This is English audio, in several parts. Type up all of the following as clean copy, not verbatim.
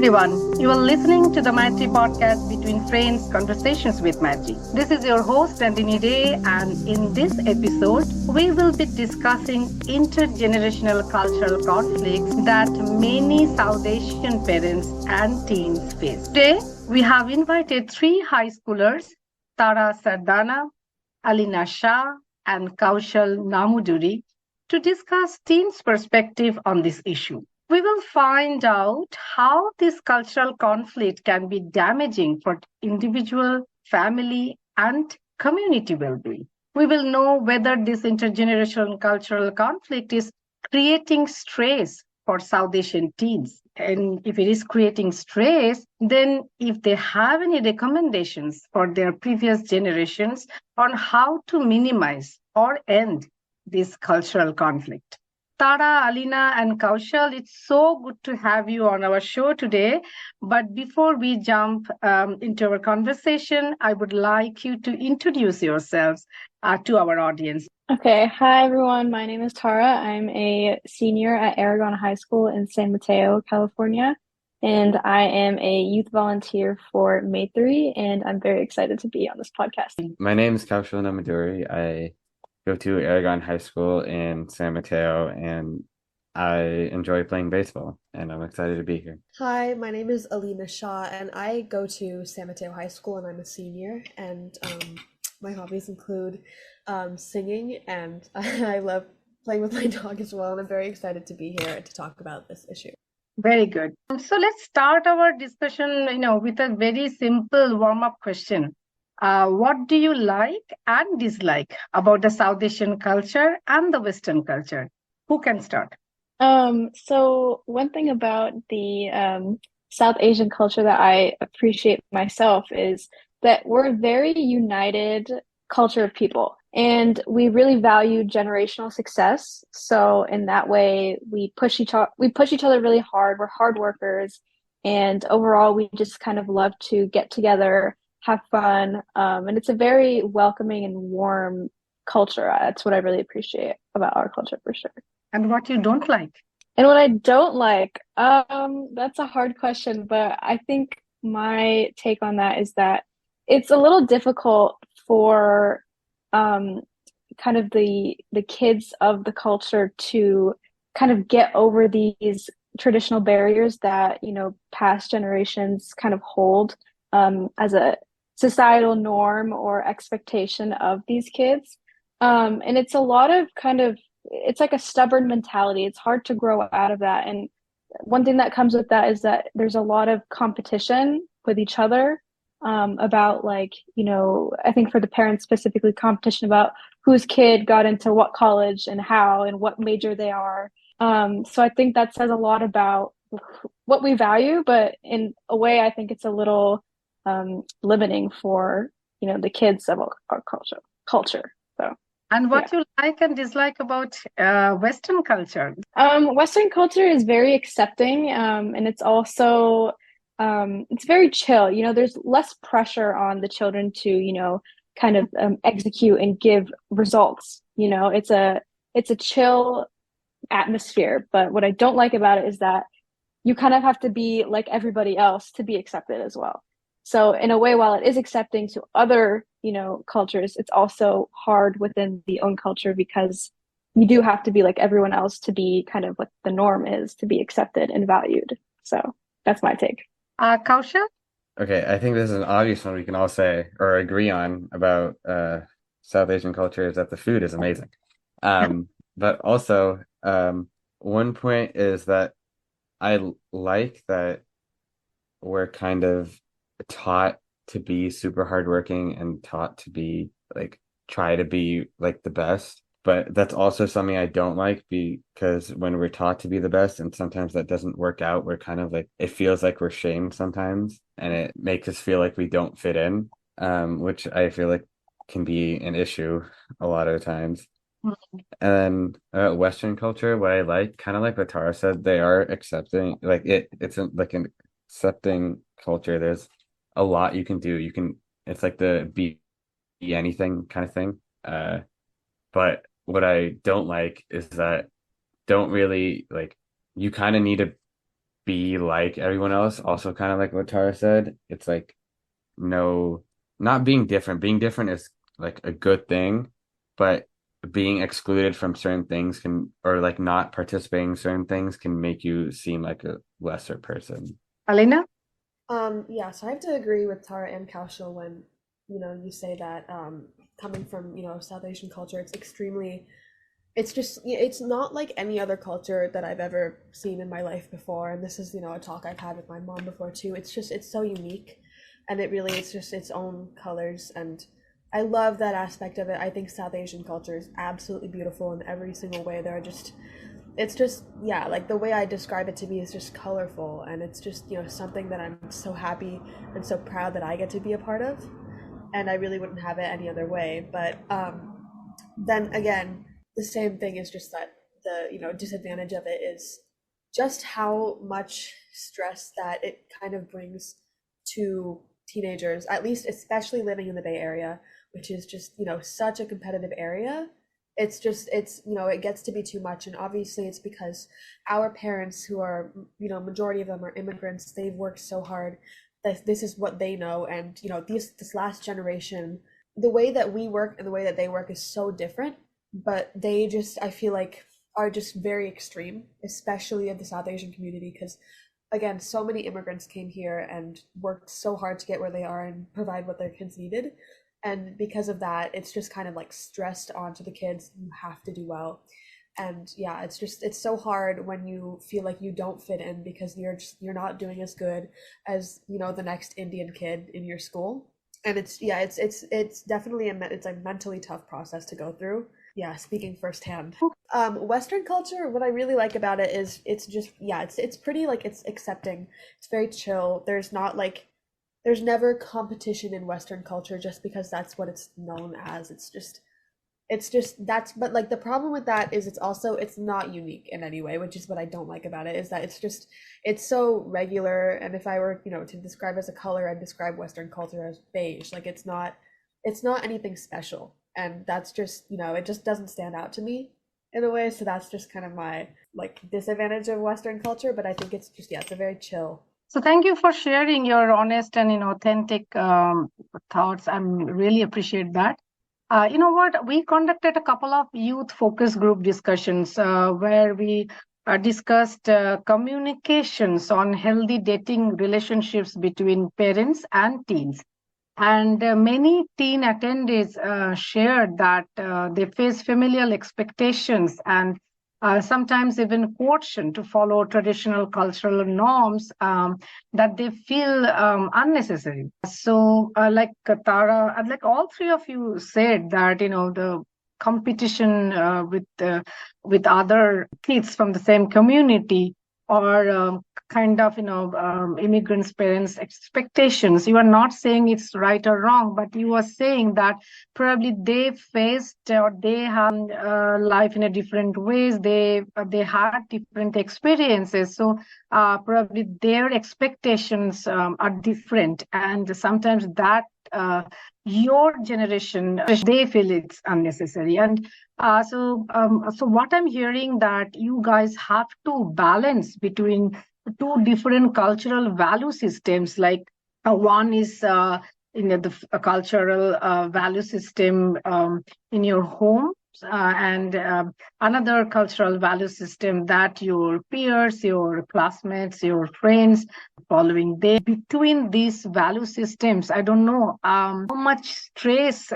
everyone. You are listening to the Maitri podcast between friends, Conversations with Maitri. This is your host, Nandini Day, and in this episode, we will be discussing intergenerational cultural conflicts that many South Asian parents and teens face. Today, we have invited three high schoolers, Tara Sardana, Alina Shah, and Kaushal Namuduri, to discuss teens' perspective on this issue. We will find out how this cultural conflict can be damaging for individual, family, and community well being. We will know whether this intergenerational cultural conflict is creating stress for South Asian teens. And if it is creating stress, then if they have any recommendations for their previous generations on how to minimize or end this cultural conflict. Tara, Alina, and Kaushal, it's so good to have you on our show today. But before we jump into our conversation, I would like you to introduce yourselves to our audience. Okay, hi everyone. My name is Tara. I'm a senior at Aragon High School in San Mateo, California, and I am a youth volunteer for May3, and I'm very excited to be on this podcast. My name is Kaushal Namuduri. I go to Aragon High School in San Mateo, and I enjoy playing baseball, and I'm excited to be here. Hi, my name is Alina Shah, and I go to San Mateo High School, and I'm a senior, and my hobbies include singing, and I love playing with my dog as well, and I'm very excited to be here to talk about this issue. Very good. So let's start our discussion, with a very simple warm-up question. What do you like and dislike about the South Asian culture and the Western culture? Who can start? So one thing about the South Asian culture that I appreciate myself is that we're a very united culture of people, and we really value generational success. So in that way, we push each other really hard. We're hard workers, and overall, we just kind of love to get together, have fun, and it's a very welcoming and warm culture. That's what I really appreciate about our culture for sure. And what you don't like? And what I don't like, that's a hard question, but I think my take on that is that it's a little difficult for kind of the kids of the culture to kind of get over these traditional barriers that, past generations kind of hold as a societal norm or expectation of these kids. And it's a lot of it's like a stubborn mentality. It's hard to grow out of that. And one thing that comes with that is that there's a lot of competition with each other about I think for the parents specifically, competition about whose kid got into what college and how and what major they are. So I think that says a lot about what we value, but in a way, I think it's a little limiting for the kids of our culture. So. And what you like and dislike about Western culture? Western culture is very accepting, and it's also it's very chill. There's less pressure on the children to kind of execute and give results. It's a chill atmosphere. But what I don't like about it is that you kind of have to be like everybody else to be accepted as well. So in a way, while it is accepting to other, cultures, it's also hard within the own culture because you do have to be like everyone else to be kind of what the norm is to be accepted and valued. So that's my take. Kaushal? Okay, I think this is an obvious one we can all say or agree on about South Asian culture is that the food is amazing. But also, one point is that I like that we're kind of taught to be super hardworking and taught to be try to be the best. But that's also something I don't like because when we're taught to be the best and sometimes that doesn't work out, we're kind of it feels like we're shamed sometimes and it makes us feel like we don't fit in, which I feel like can be an issue a lot of the times. Mm-hmm. And then Western culture, what I like, kind of like what Tara said, they are accepting, it's an accepting culture. There's a lot you can do. It's like the be anything kind of thing. But what I don't like is that don't really you kind of need to be like everyone else. Also, kind of like what Tara said, it's like no, not being different. Being different is like a good thing, but being excluded from certain things can, or like not participating in certain things can make you seem like a lesser person. Alina? Yeah, so I have to agree with Tara and Kaushal when, you say that coming from, South Asian culture, it's just, it's not like any other culture that I've ever seen in my life before. And this is, a talk I've had with my mom before too. It's so unique, and it's just its own colors. And I love that aspect of it. I think South Asian culture is absolutely beautiful in every single way. It's just, yeah, like the way I describe it to me is just colorful, and it's just, something that I'm so happy and so proud that I get to be a part of, and I really wouldn't have it any other way. But then again, the same thing is just that the, disadvantage of it is just how much stress that it kind of brings to teenagers, at least especially living in the Bay Area, which is just, such a competitive area. It gets to be too much. And obviously it's because our parents, who are, majority of them are immigrants, they've worked so hard that this is what they know. And, this last generation, the way that we work and the way that they work is so different, but they just, I feel like, are just very extreme, especially of the South Asian community, because again, so many immigrants came here and worked so hard to get where they are and provide what their kids needed. And because of that, it's just kind of like stressed onto the kids. You have to do well. And yeah, it's so hard when you feel like you don't fit in because you're not doing as good as, the next Indian kid in your school. And it's definitely it's a mentally tough process to go through. Yeah, speaking firsthand. Western culture, what I really like about it is it's pretty, like, it's accepting. It's very chill. There's never competition in Western culture just because that's what it's known as. But like the problem with that is it's not unique in any way, which is what I don't like about it, is that it's so regular. And if I were, to describe as a color, I'd describe Western culture as beige. Like it's not anything special. And that's just, it just doesn't stand out to me in a way. So that's just kind of my like disadvantage of Western culture. But I think it's just, it's a very chill. So thank you for sharing your honest and authentic thoughts. I really appreciate that. You know what? We conducted a couple of youth focus group discussions where we discussed communications on healthy dating relationships between parents and teens. And many teen attendees shared that they face familial expectations and sometimes even coercion to follow traditional cultural norms that they feel unnecessary. So, like Tara, like all three of you said that the competition with other kids from the same community or kind of immigrants' parents' expectations. You are not saying it's right or wrong, but you are saying that probably they faced or they have life in a different ways. They had different experiences, so probably their expectations are different, and sometimes that your generation they feel it's unnecessary. And so what I'm hearing that you guys have to balance between two different cultural value systems. Like one is the cultural value system in your home, and another cultural value system that your peers, your classmates, your friends following. They between these value systems, I don't know how much stress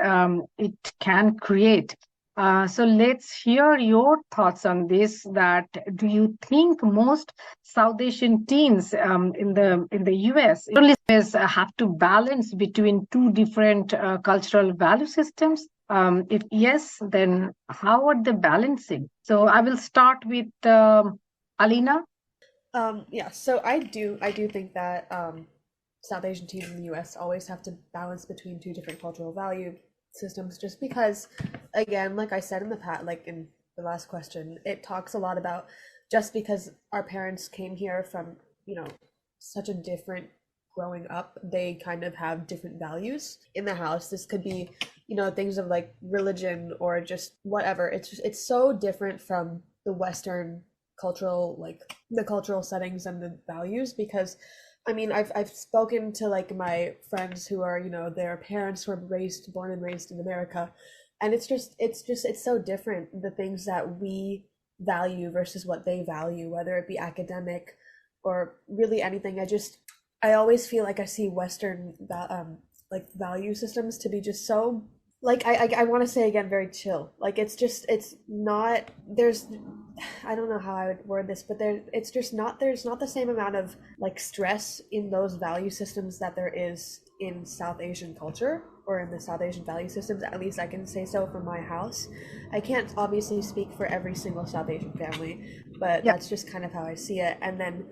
it can create. So let's hear your thoughts on this. That do you think most South Asian teens in the US only have to balance between two different cultural value systems? If yes, then how are they balancing? So I will start with Alina. Yeah, so I do think that South Asian teens in the US always have to balance between two different cultural value systems, just because, again, like I said in the past, like in the last question, it talks a lot about just because our parents came here from such a different growing up, they kind of have different values in the house. This could be things of like religion or just whatever. It's so different from the Western cultural like the cultural settings and the values, because I mean I've spoken to like my friends who are, you know, their parents were born and raised in America, and it's so different, the things that we value versus what they value, whether it be academic or really anything. I always feel like I see Western like value systems to be just so, like I want to say again, very chill. Like it's not, there's, I don't know how I would word this, but it's just not, there's not the same amount of like stress in those value systems that there is in South Asian culture, or in the South Asian value systems. At least I can say so for my house. I can't obviously speak for every single South Asian family, but Yeah. that's just kind of how I see it. And then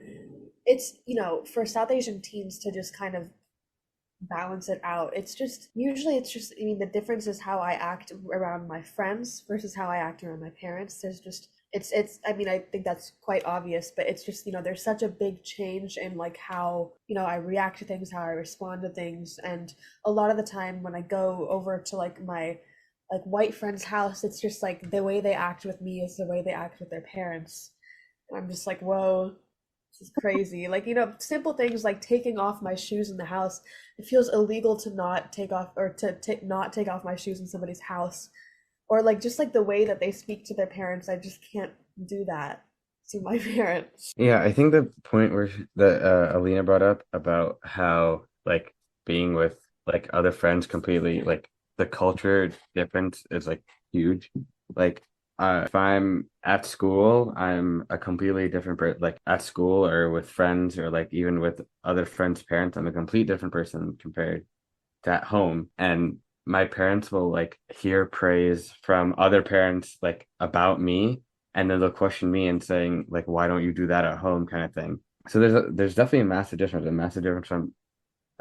it's, you know, for South Asian teens to just kind of balance it out. It's just, usually it's just, I mean, the difference is how I act around my friends versus how I act around my parents. There's just, it's, I mean, I think that's quite obvious, but it's just, you know, there's such a big change in like how, you know, I react to things, how I respond to things. And a lot of the time when I go over to like my like white friend's house, it's just like the way they act with me is the way they act with their parents. And I'm just like, whoa, this is crazy. Like, you know, simple things like taking off my shoes in the house. It feels illegal to not take off, or to not take off my shoes in somebody's house. Or like just like the way that they speak to their parents, I just can't do that to my parents. Yeah, I think the point where that Alina brought up about how like being with like other friends completely, like the culture difference is like huge. Like if I'm at school, I'm a completely different person. Like at school or with friends or like even with other friends' parents, I'm a complete different person compared to at home. And my parents will like hear praise from other parents like about me, and then they'll question me and saying like, why don't you do that at home, kind of thing. So there's definitely a massive difference from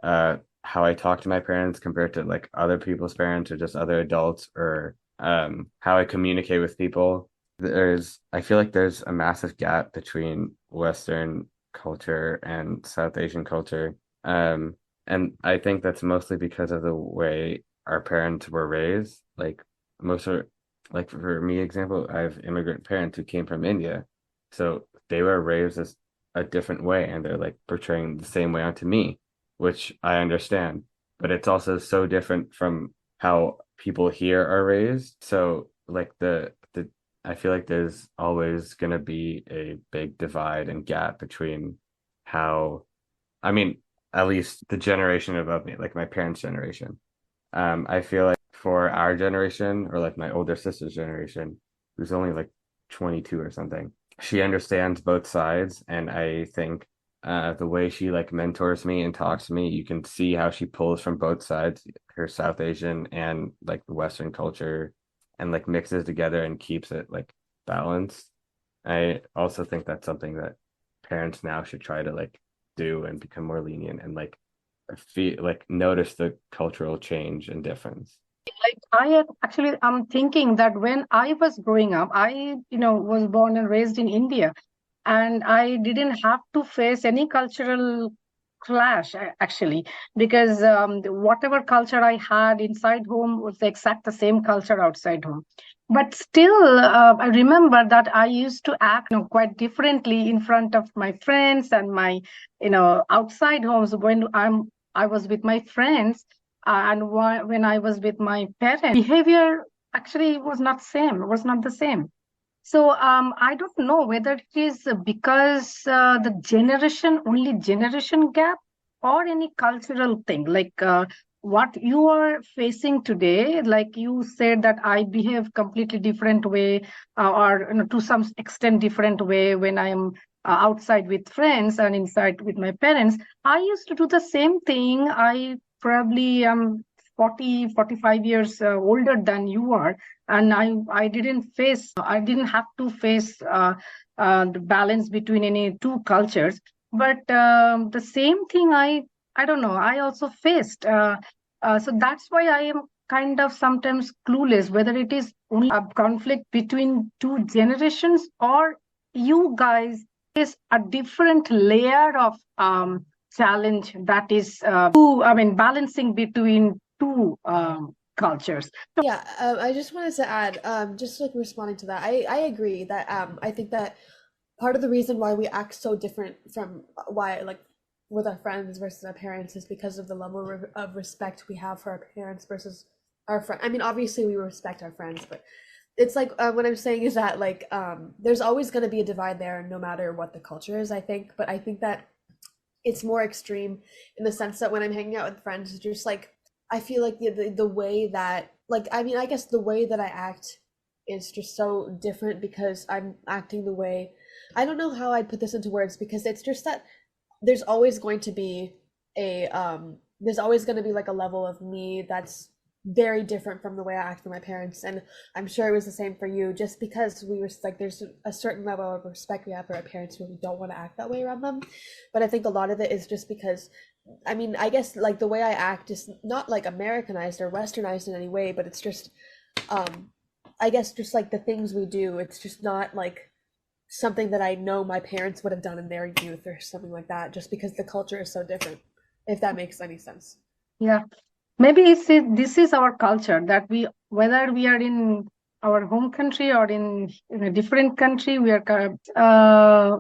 how I talk to my parents compared to like other people's parents or just other adults, or how I communicate with people. I feel like there's a massive gap between Western culture and South Asian culture. And I think that's mostly because of the way our parents were raised. Like most are, like for me, example, I have immigrant parents who came from India. So they were raised as a different way, and they're like portraying the same way onto me, which I understand. But it's also so different from how people here are raised. So like the I feel like there's always gonna be a big divide and gap between how, I mean, at least the generation above me, like my parents' generation. I feel like for our generation, or like my older sister's generation, who's only like 22 or something, she understands both sides. And I think the way she like mentors me and talks to me, you can see how she pulls from both sides, her South Asian and like the Western culture, and like mixes together and keeps it like balanced. I also think that's something that parents now should try to like do and become more lenient and like feel like notice the cultural change and difference. Like actually, I'm thinking that when I was growing up, I, you know, was born and raised in India, and I didn't have to face any cultural clash actually, because whatever culture I had inside home was the exact the same culture outside home. But still, I remember that I used to act, you know, quite differently in front of my friends and my, you know, outside homes when I was with my friends, and when I was with my parents, behavior actually was not the same. So I don't know whether it is because the only generation gap, or any cultural thing. Like what you are facing today, like you said that I behave completely different way, or, you know, to some extent different way when I am outside with friends and inside with my parents. I used to do the same thing. I probably am 45 years older than you are, and I didn't have to face the balance between any two cultures. But the same thing, I don't know, I also faced. So that's why I am kind of sometimes clueless whether it is only a conflict between two generations, or you guys is a different layer of challenge that is I mean, balancing between two cultures. Yeah, I just wanted to add, just like responding to that, I agree that I think that part of the reason why we act so different from why, like, with our friends versus our parents is because of the level of respect we have for our parents versus our friend. I mean, obviously we respect our friends, but it's like what I'm saying is that like there's always going to be a divide there, no matter what the culture is, I think. But I think that it's more extreme in the sense that when I'm hanging out with friends, it's just like I feel like the way that, like, I mean, I guess the way that I act is just so different because I'm acting the way, I don't know how I'd put this into words, because it's just that there's always going to be there's always going to be like a level of me that's very different from the way I act with my parents, and I'm sure it was the same for you, just because we were like, there's a certain level of respect we have for our parents when we don't want to act that way around them. But I think a lot of it is just because, I mean, I guess like the way I act is not like Americanized or Westernized in any way, but it's just I guess just like the things we do, it's just not like something that I know my parents would have done in their youth or something like that, just because the culture is so different, if that makes any sense. Yeah. Maybe this is our culture, that we, whether we are in our home country or in a different country, we are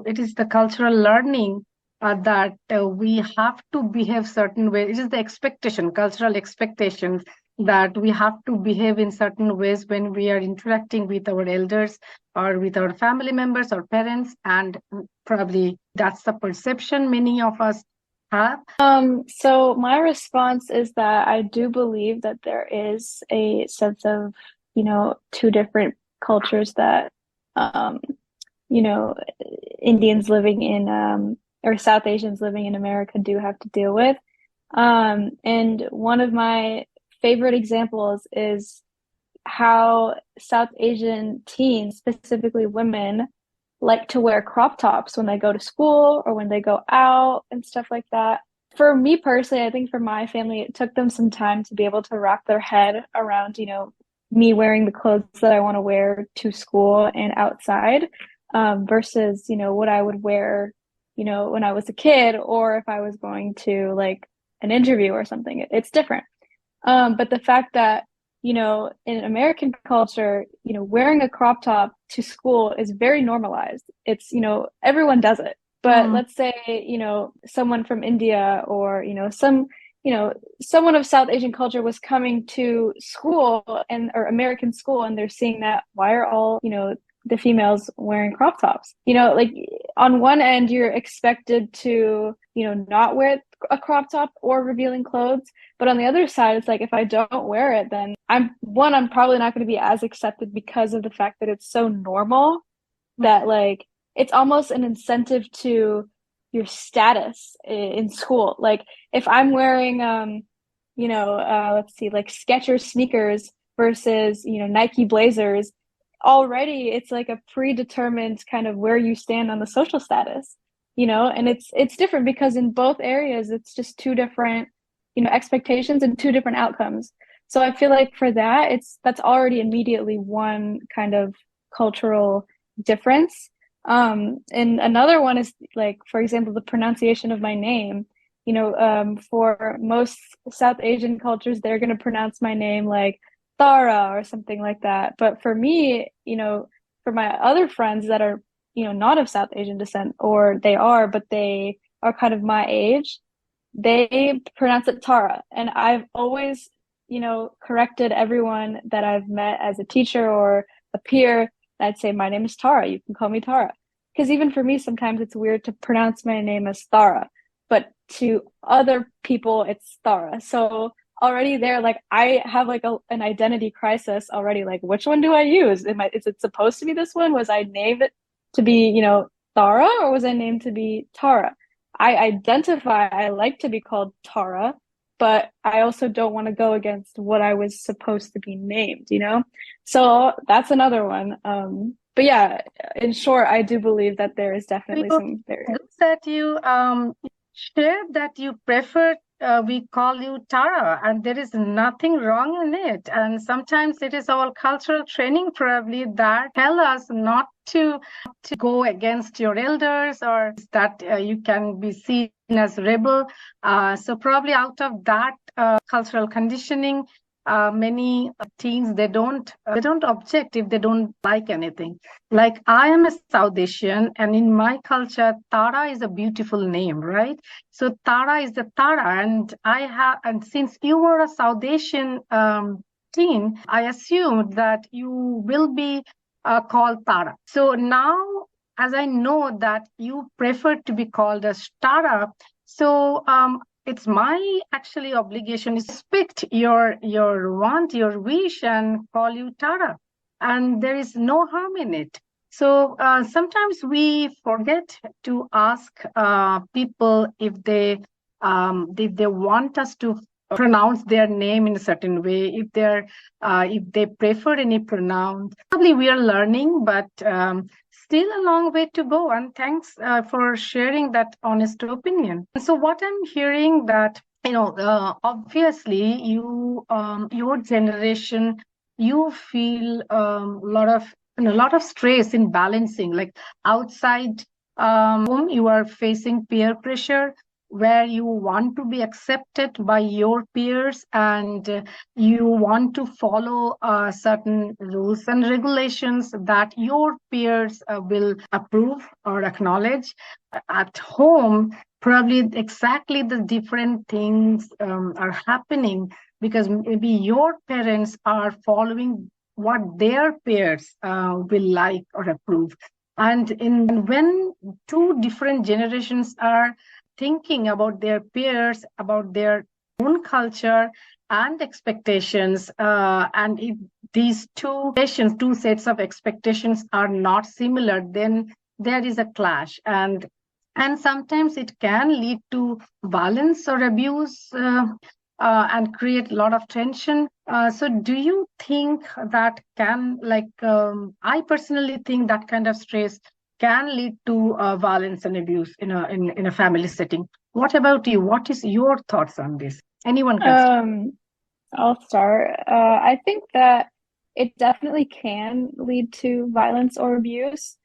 it is the cultural learning that we have to behave certain way. It is the expectation, cultural expectations, that we have to behave in certain ways when we are interacting with our elders or with our family members or parents, and probably that's the perception many of us have. So my response is that I do believe that there is a sense of, two different cultures that, you know, Indians living in, or South Asians living in America do have to deal with. And one of my favorite examples is how South Asian teens, specifically women, like to wear crop tops when they go to school or when they go out and stuff like that. For me personally, I think for my family, it took them some time to be able to wrap their head around, me wearing the clothes that I want to wear to school and outside, versus, what I would wear, when I was a kid, or if I was going to like an interview or something. It's different. But the fact that, in American culture, wearing a crop top to school is very normalized. It's, everyone does it. But let's say, someone from India or, someone of South Asian culture was coming to school or American school, and they're seeing that, why are all, the females wearing crop tops? Like on one end, you're expected to, not wear a crop top or revealing clothes. But on the other side, it's like, if I don't wear it, then I'm probably not going to be as accepted because of the fact that it's so normal that like, it's almost an incentive to your status in school. Like if I'm wearing, let's see, like Skechers sneakers versus, Nike blazers, already it's like a predetermined kind of where you stand on the social status, and it's different because in both areas, it's just two different, expectations and two different outcomes. So I feel like for that's already immediately one kind of cultural difference. And another one is like, for example, the pronunciation of my name. For most South Asian cultures, they're going to pronounce my name like Tara or something like that. But for me, for my other friends that are, not of South Asian descent, or they are, but they are kind of my age, they pronounce it Tara. And I've always, corrected everyone that I've met as a teacher or a peer. I'd say, my name is Tara. You can call me Tara. Because even for me, sometimes it's weird to pronounce my name as Thara, but to other people, it's Thara. So already there, like I have like an identity crisis already. Like, which one do I use? Is it supposed to be this one? Was I named it to be, Thara, or was I named to be Tara? I like to be called Tara, but I also don't want to go against what I was supposed to be named, So that's another one. But yeah, in short, I do believe that there is definitely some barrier. That you shared that you prefer we call you Tara, and there is nothing wrong in it. And sometimes it is our cultural training probably that tell us not to go against your elders, or that you can be seen as rebel. So probably out of that cultural conditioning, many teens, they don't object if they don't like anything. Like, I am a South Asian, and in my culture, Tara is a beautiful name, right? So Tara is the Tara, and since you were a South Asian teen, I assumed that you will be called Tara. So now, as I know that you prefer to be called as Tara, so it's my actually obligation to respect your want, your wish, and call you Tara. And there is no harm in it. So sometimes we forget to ask people if they want us to pronounce their name in a certain way, if they prefer any pronoun. Probably we are learning, but still a long way to go. And thanks for sharing that honest opinion. So what I'm hearing that, obviously your generation, you feel a lot of stress in balancing, like outside home, you are facing peer pressure where you want to be accepted by your peers, and you want to follow certain rules and regulations that your peers will approve or acknowledge. At home, probably exactly the different things are happening, because maybe your parents are following what their peers will like or approve. And when two different generations are thinking about their peers, about their own culture and expectations, and if these two sets of expectations are not similar, then there is a clash, and sometimes it can lead to violence or abuse, and create a lot of tension. So do you think that can, I personally think that kind of stress can lead to violence and abuse in a family setting. What about you? What is your thoughts on this? Anyone can start. I'll start. I think that it definitely can lead to violence or abuse.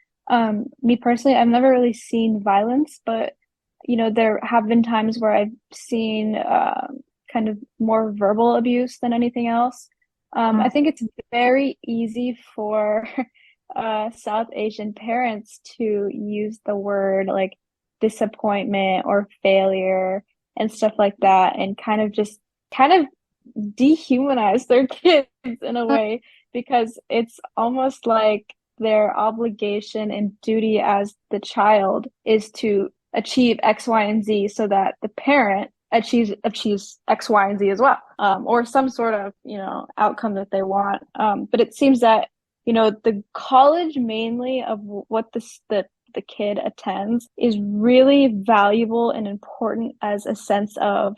Me personally, I've never really seen violence, but there have been times where I've seen kind of more verbal abuse than anything else. I think it's very easy for South Asian parents to use the word like disappointment or failure and stuff like that, and kind of dehumanize their kids in a way, because it's almost like their obligation and duty as the child is to achieve X, Y, and Z so that the parent achieves X, Y, and Z as well, or some sort of outcome that they want. But it seems that the college mainly of what the kid attends is really valuable and important as a sense of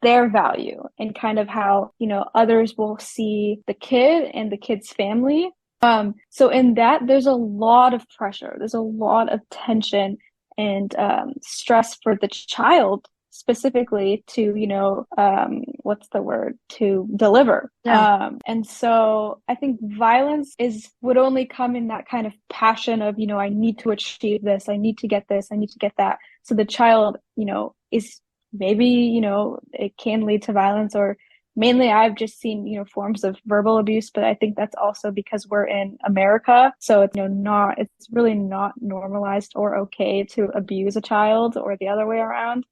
their value, and kind of how others will see the kid and the kid's family. So in that, there's a lot of pressure, there's a lot of tension and stress for the child specifically to to deliver. And so I think violence would only come in that kind of passion of I need to achieve this, I need to get this, I need to get that. So the child is maybe it can lead to violence, or mainly I've just seen forms of verbal abuse, but I think that's also because we're in America, so it's it's really not normalized or okay to abuse a child, or the other way around.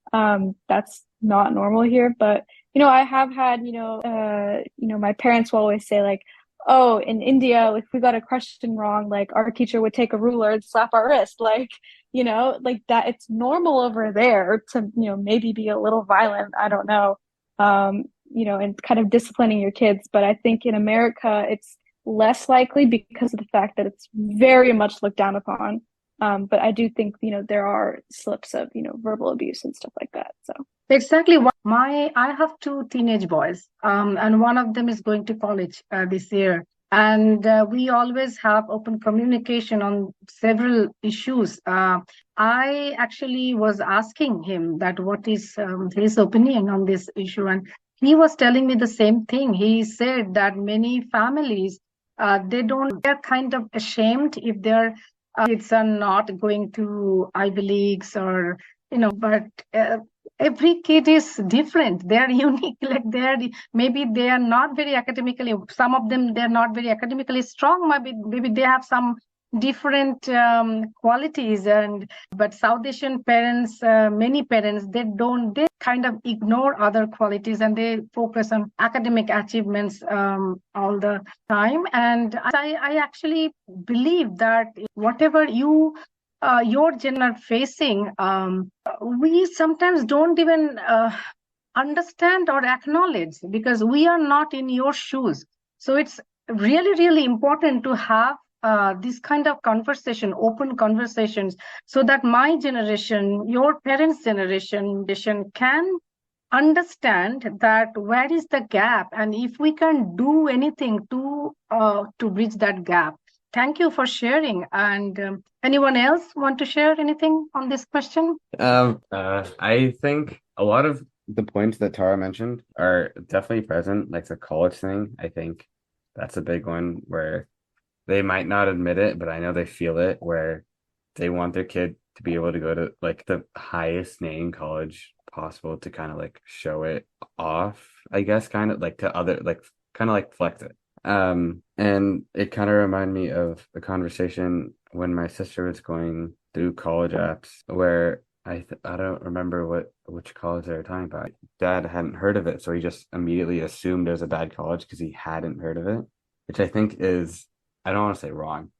That's not normal here. But I have had my parents will always say, like, oh, in India, if we got a question wrong, like our teacher would take a ruler and slap our wrist, like that. It's normal over there to maybe be a little violent, I don't know, and kind of disciplining your kids. But I think in America, it's less likely because of the fact that it's very much looked down upon. But I do think, there are slips of, verbal abuse and stuff like that. So Exactly. I have two teenage boys, and one of them is going to college this year. And we always have open communication on several issues. I actually was asking him that what is his opinion on this issue, and he was telling me the same thing. He said that many families, they're kind of ashamed if their kids are not going to Ivy Leagues, or but every kid is different. They are unique. Like maybe they are not very academically, some of them, they're not very academically strong. Maybe they have some different qualities. But South Asian parents, many parents, they kind of ignore other qualities and they focus on academic achievements all the time. And I actually believe that whatever your generation are facing, we sometimes don't even understand or acknowledge because we are not in your shoes. So it's really, really important to have this kind of conversation, open conversations, so that my generation, your parents' generation can understand that where is the gap and if we can do anything to bridge that gap. Thank you for sharing. And anyone else want to share anything on this question? I think a lot of the points that Tara mentioned are definitely present, like the college thing. I think that's a big one where they might not admit it, but I know they feel it, where they want their kid to be able to go to like the highest name college possible to kind of like show it off, I guess, kind of like to other, like kind of like flex it. And it kind of reminded me of a conversation when my sister was going through college apps where I don't remember which college they were talking about. Dad hadn't heard of it, so he just immediately assumed it was a bad college because he hadn't heard of it, which I think is, I don't want to say wrong,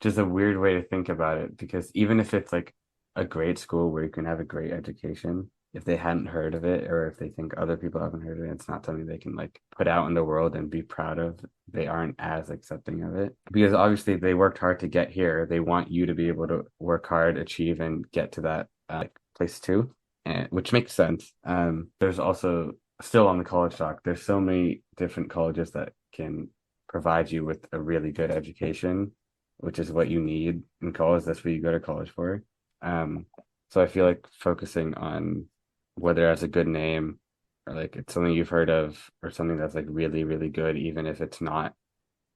just a weird way to think about it, because even if it's like a great school where you can have a great education, if they hadn't heard of it or if they think other people haven't heard of it, it's not something they can like put out in the world and be proud of. They aren't as accepting of it because obviously they worked hard to get here. They want you to be able to work hard, achieve, and get to that place too, which makes sense. There's also still on the college talk, there's so many different colleges that can provide you with a really good education, which is what you need in college. That's what you go to college for. So I feel like focusing on whether it has a good name or like it's something you've heard of or something that's like really, really good, even if it's not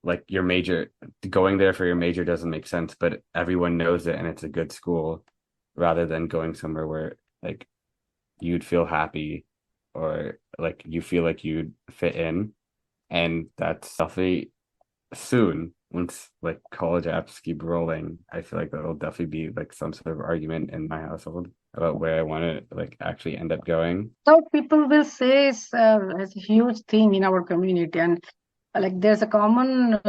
like your major, going there for your major doesn't make sense, but everyone knows it and it's a good school, rather than going somewhere where like you'd feel happy or like you feel like you'd fit in. And that's definitely soon, once like college apps keep rolling, I feel like that'll definitely be like some sort of argument in my household about where I want to like actually end up going. So people will say it's a huge theme in our community, and like there's a common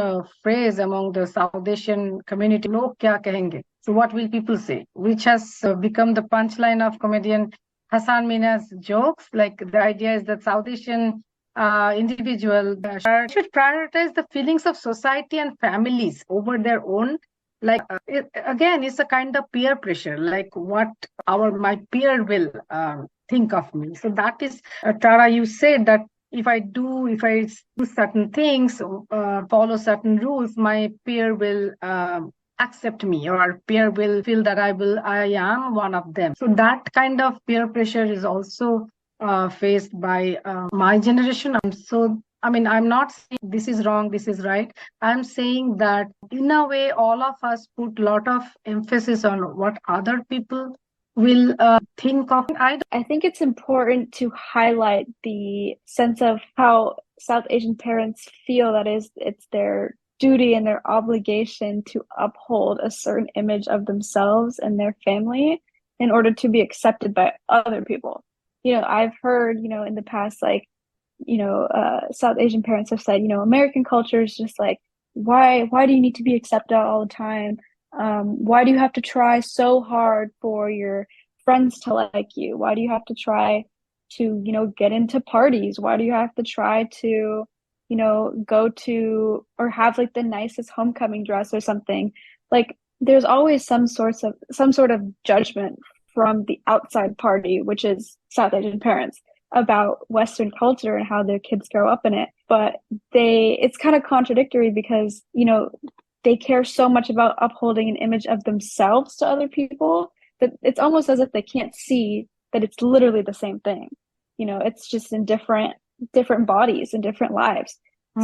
phrase among the South Asian community, "Log kya kahenge?" So what will people say? Which has become the punchline of comedian Hassan Mina's jokes. Like the idea is that South Asian individual should prioritize the feelings of society and families over their own. Like again, it's a kind of peer pressure, like what my peer will think of me. So that is, Tara, you said that if I do certain things, follow certain rules, my peer will accept me, or peer will feel that I am one of them. So that kind of peer pressure is also faced by my generation. I'm not saying this is wrong, this is right. I'm saying that in a way, all of us put a lot of emphasis on what other people will think of. I think it's important to highlight the sense of how South Asian parents feel that it's their duty and their obligation to uphold a certain image of themselves and their family in order to be accepted by other people. I've heard, in the past, like, South Asian parents have said, American culture is just like, why do you need to be accepted all the time? Why do you have to try so hard for your friends to like you? Why do you have to try to, get into parties? Why do you have to try to, go to or have like the nicest homecoming dress or something? Like there's always some sort of judgment from the outside party, which is South Asian parents, about Western culture and how their kids grow up in it. But it's kind of contradictory because, they care so much about upholding an image of themselves to other people that it's almost as if they can't see that it's literally the same thing. It's just in different bodies and different lives.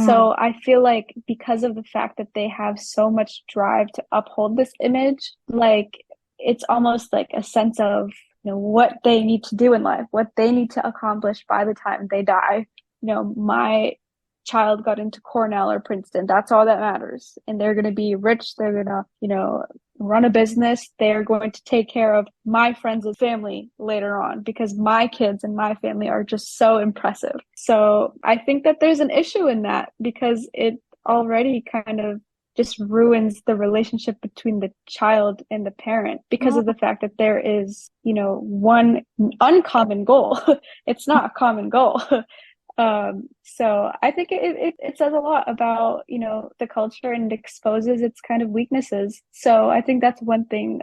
So I feel like because of the fact that they have so much drive to uphold this image, like it's almost like a sense of what they need to do in life, what they need to accomplish by the time they die. My child got into Cornell or Princeton. That's all that matters. And they're going to be rich. They're going to, run a business. They're going to take care of my friends and family later on because my kids and my family are just so impressive. So I think that there's an issue in that because it already kind of just ruins the relationship between the child and the parent because of the fact that there is, one uncommon goal. It's not a common goal. So I think it says a lot about, the culture and exposes its kind of weaknesses. So I think that's one thing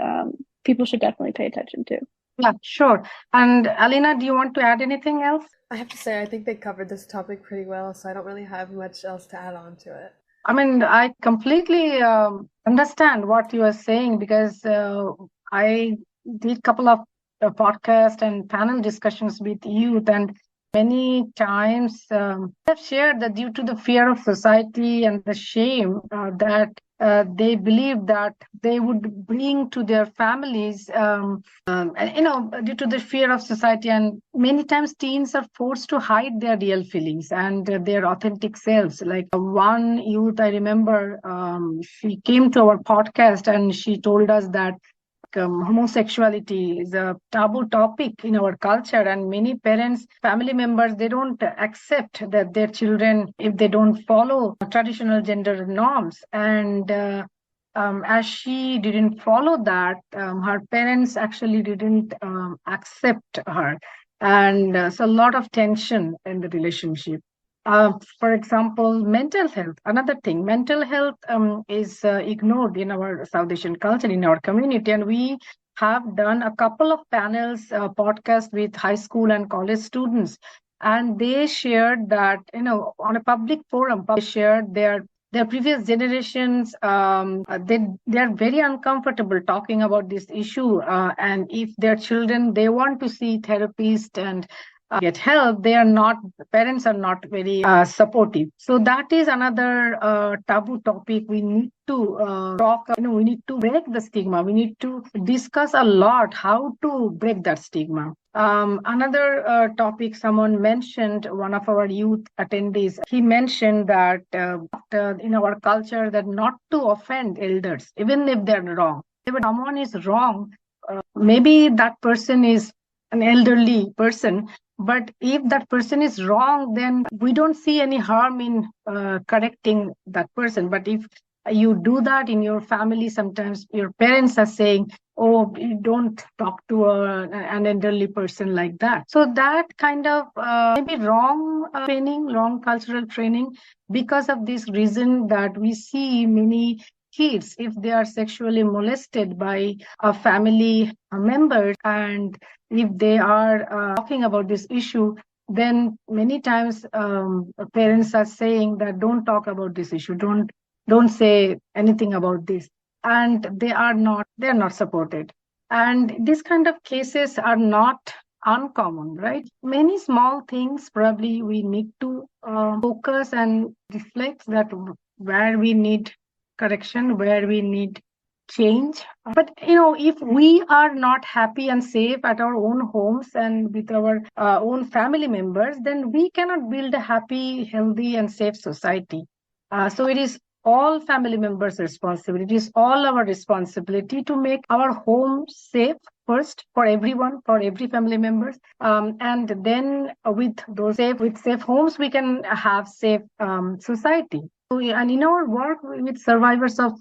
people should definitely pay attention to. Yeah, sure. And Alina, do you want to add anything else? I have to say, I think they covered this topic pretty well, so I don't really have much else to add on to it. I mean, I completely understand what you are saying because I did a couple of podcast and panel discussions with youth, and many times I've shared that due to the fear of society and the shame that they believe that they would bring to their families, due to the fear of society. And many times teens are forced to hide their real feelings and their authentic selves. Like one youth, I remember, she came to our podcast and she told us that homosexuality is a taboo topic in our culture, and many parents, family members, they don't accept that their children, if they don't follow traditional gender norms. And as she didn't follow that, her parents actually didn't accept her, and so a lot of tension in the relationship. For example, mental health, another thing. Mental health is ignored in our South Asian culture, in our community. And we have done a couple of panels, podcasts with high school and college students. And they shared that, on a public forum, they shared their previous generations, they are very uncomfortable talking about this issue. And if their children, they want to see therapists and get help, parents are not very supportive. So that is another taboo topic we need to talk. We need to break the stigma. We need to discuss a lot how to break that stigma. Another topic someone mentioned, one of our youth attendees, he mentioned that in our culture that not to offend elders, even if they're wrong. If someone is wrong, maybe that person is an elderly person, but if that person is wrong, then we don't see any harm in correcting that person. But if you do that in your family, sometimes your parents are saying, oh, you don't talk to an elderly person like that. So that kind of maybe wrong training, wrong cultural training, because of this reason that we see many kids, if they are sexually molested by a family member, and if they are talking about this issue, then many times parents are saying that don't talk about this issue, don't say anything about this, and they're not supported. And these kind of cases are not uncommon, right? Many small things probably we need to focus and reflect that where we need correction, where we need change. But if we are not happy and safe at our own homes and with our own family members, then we cannot build a happy, healthy and safe society. So it is all family members' responsibility. It is all our responsibility to make our home safe first for everyone, for every family members, and then with safe homes, we can have safe society. And in our work with survivors of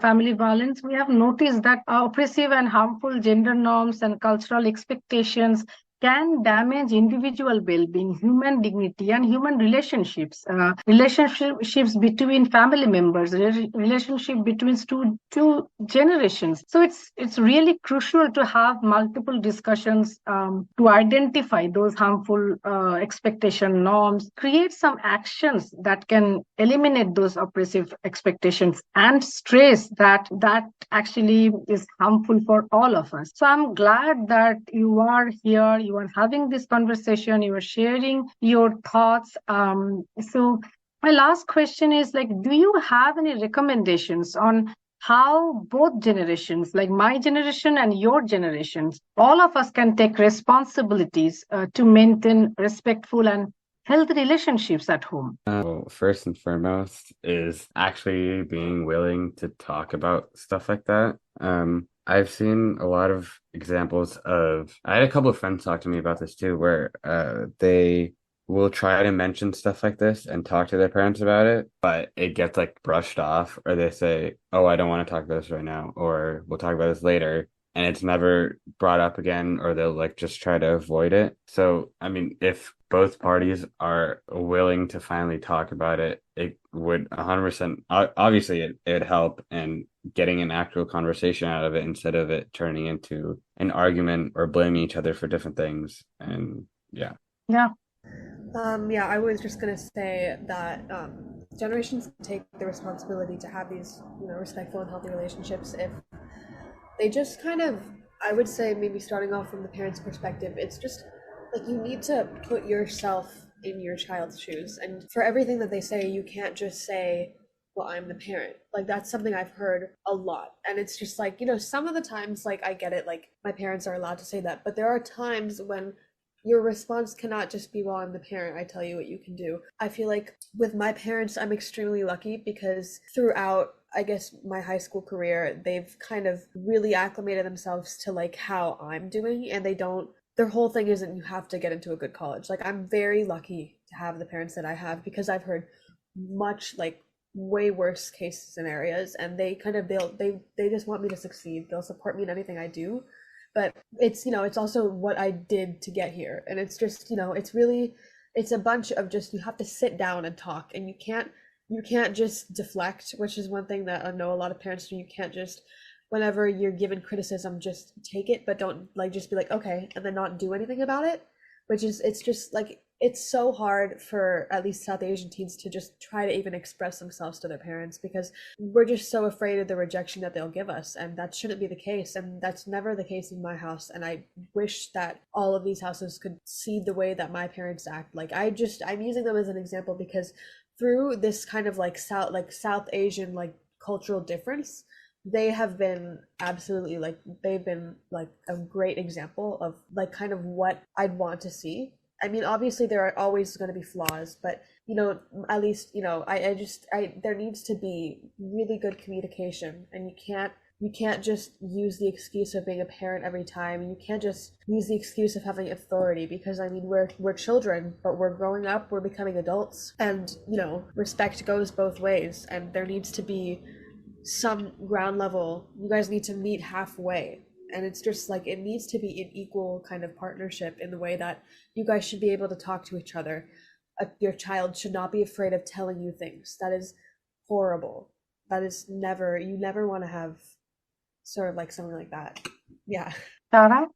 family violence, we have noticed that oppressive and harmful gender norms and cultural expectations can damage individual well-being, human dignity, and human relationships. Relationships between family members, relationship between two generations. So it's really crucial to have multiple discussions to identify those harmful expectation norms, create some actions that can eliminate those oppressive expectations and stress that actually is harmful for all of us. So I'm glad that you are here, you are having this conversation, you are sharing your thoughts. So my last question is, do you have any recommendations on how both generations, like my generation and your generations, all of us can take responsibilities to maintain respectful and healthy relationships at home. Well, first and foremost is actually being willing to talk about stuff like that. I've seen a lot of examples of, I had a couple of friends talk to me about this too, where they will try to mention stuff like this and talk to their parents about it, but it gets like brushed off, or they say, "Oh, I don't want to talk about this right now," or "We'll talk about this later." And it's never brought up again, or they'll like just try to avoid it. So, I mean, if both parties are willing to finally talk about it, it would 100%, obviously it'd help in getting an actual conversation out of it instead of it turning into an argument or blaming each other for different things. And yeah. Yeah. Yeah, I was just gonna say that generations take the responsibility to have these, respectful and healthy relationships if they just kind of, I would say, maybe starting off from the parents' perspective, it's just like you need to put yourself in your child's shoes. And for everything that they say, you can't just say, well, I'm the parent. Like that's something I've heard a lot. And it's just like, some of the times, like I get it, like my parents are allowed to say that, but there are times when your response cannot just be, well, I'm the parent, I tell you what you can do. I feel like with my parents, I'm extremely lucky because throughout, I guess, my high school career, they've kind of really acclimated themselves to like how I'm doing, and their whole thing isn't you have to get into a good college. Like I'm very lucky to have the parents that I have because I've heard much like way worse case scenarios, and they kind of they just want me to succeed. They'll support me in anything I do. But it's it's also what I did to get here, and it's just it's a bunch of just, you have to sit down and talk, and you can't just deflect, which is one thing that I know a lot of parents do. You can't just, whenever you're given criticism, just take it, but don't like just be like okay and then not do anything about it, which is, it's just like, it's so hard for at least South Asian teens to just try to even express themselves to their parents because we're just so afraid of the rejection that they'll give us, and that shouldn't be the case, and that's never the case in my house. And I wish that all of these houses could see the way that my parents act. Like I'm using them as an example because through this kind of like South Asian like cultural difference, they have been absolutely like, they've been like a great example of like kind of what I'd want to see. I mean, obviously there are always going to be flaws, but at least I there needs to be really good communication, and you can't just use the excuse of being a parent every time, and you can't just use the excuse of having authority, because I mean we're children, but we're growing up, we're becoming adults, and respect goes both ways, and there needs to be some ground level. You guys need to meet halfway. And it's just like, it needs to be an equal kind of partnership in the way that you guys should be able to talk to each other. Your child should not be afraid of telling you things. That is horrible. That is you never want to have sort of like something like that. Yeah. Tara?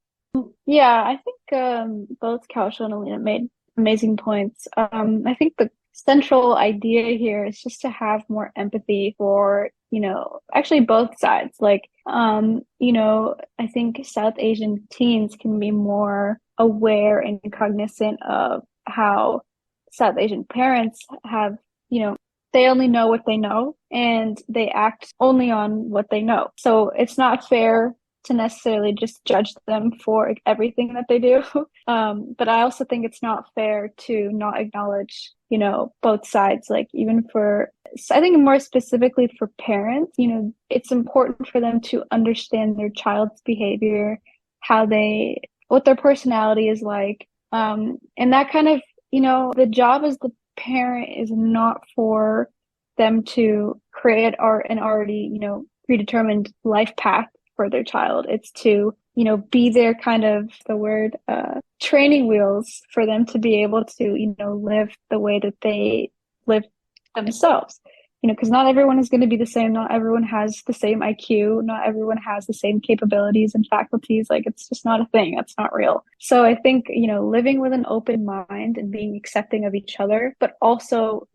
Yeah, I think both Kaushal and Alina made amazing points. I think the central idea here is just to have more empathy for, actually both sides. Like, I think South Asian teens can be more aware and cognizant of how South Asian parents have, they only know what they know and they act only on what they know. So it's not fair to necessarily just judge them for everything that they do. But I also think it's not fair to not acknowledge, both sides. Like even I think more specifically for parents, it's important for them to understand their child's behavior, what their personality is like. And that kind of, the job as the parent is not for them to create an already, predetermined life path for their child. It's to, be their kind of training wheels for them to be able to, live the way that they live themselves. Because not everyone is going to be the same. Not everyone has the same IQ. Not everyone has the same capabilities and faculties. Like, it's just not a thing. That's not real. So I think, living with an open mind and being accepting of each other, but also,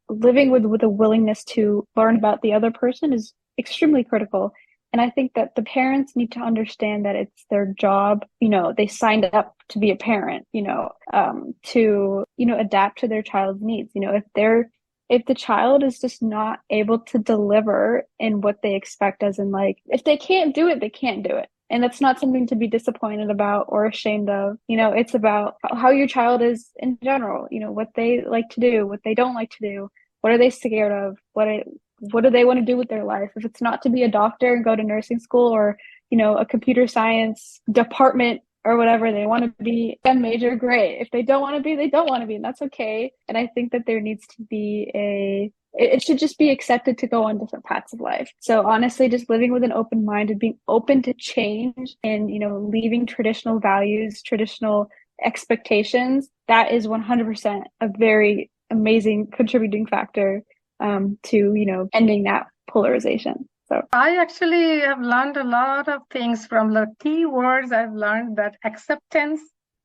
living with a willingness to learn about the other person is extremely critical. And I think that the parents need to understand that it's their job. They signed up to be a parent, to, adapt to their child's needs. If they're if the child is just not able to deliver in what they expect, as in like, if they can't do it, they can't do it. And that's not something to be disappointed about or ashamed of. It's about how your child is in general, what they like to do, what they don't like to do, what are they scared of, what do they want to do with their life. If it's not to be a doctor and go to nursing school, or a computer science department or whatever they want to be, STEM major, great. If they don't want to be, they don't want to be, and that's okay. And I think that there needs to be it should just be accepted to go on different paths of life. So honestly, just living with an open mind and being open to change, and leaving traditional values, traditional expectations, that is 100% a very amazing contributing factor to ending that polarization. So I actually have learned a lot of things from the key words. I've learned that acceptance,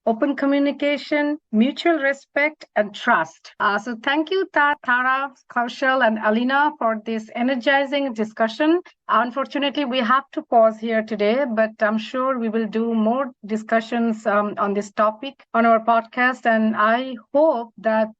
open communication, mutual respect, and trust. So thank you, Tara, Kaushal, and Alina, for this energizing discussion. Unfortunately, we have to pause here today, but I'm sure we will do more discussions on this topic on our podcast. And I hope that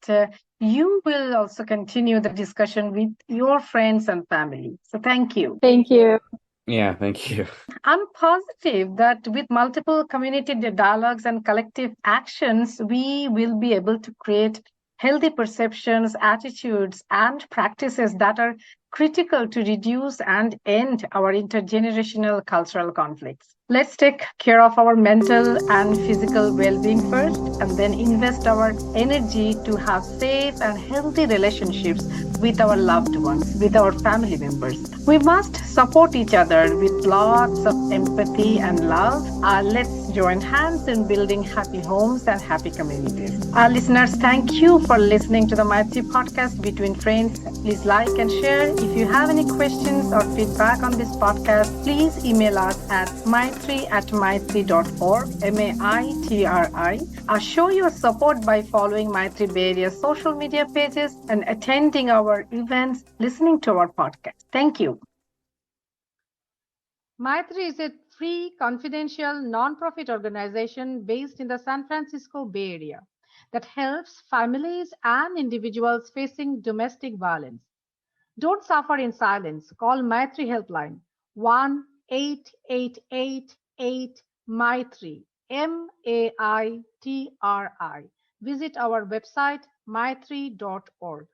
you will also continue the discussion with your friends and family. So thank you. Thank you. Yeah, thank you. I'm positive that with multiple community dialogues and collective actions, we will be able to create healthy perceptions, attitudes, and practices that are critical to reduce and end our intergenerational cultural conflicts. Let's take care of our mental and physical well-being first, and then invest our energy to have safe and healthy relationships with our loved ones, with our family members. We must support each other with lots of empathy and love. Let's join hands in building happy homes and happy communities. Our listeners, thank you for listening to the Maitri podcast Between Friends. Please like and share. If you have any questions or feedback on this podcast, please email us at maitri@maitri.org, MAITRI. Show your support by following Maitri Bay Area's social media pages and attending our events, listening to our podcast. Thank you. Maitri is a free, confidential, non-profit organization based in the San Francisco Bay Area that helps families and individuals facing domestic violence. Don't suffer in silence. Call Maitri Helpline 1-888-8-MAITRI, MAITRI. Visit our website, maitri.org.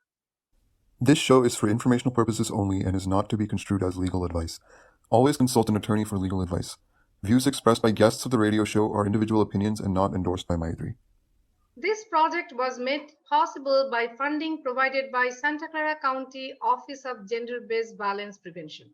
This show is for informational purposes only and is not to be construed as legal advice. Always consult an attorney for legal advice. Views expressed by guests of the radio show are individual opinions and not endorsed by Maitri. This project was made possible by funding provided by Santa Clara County Office of Gender-Based Violence Prevention.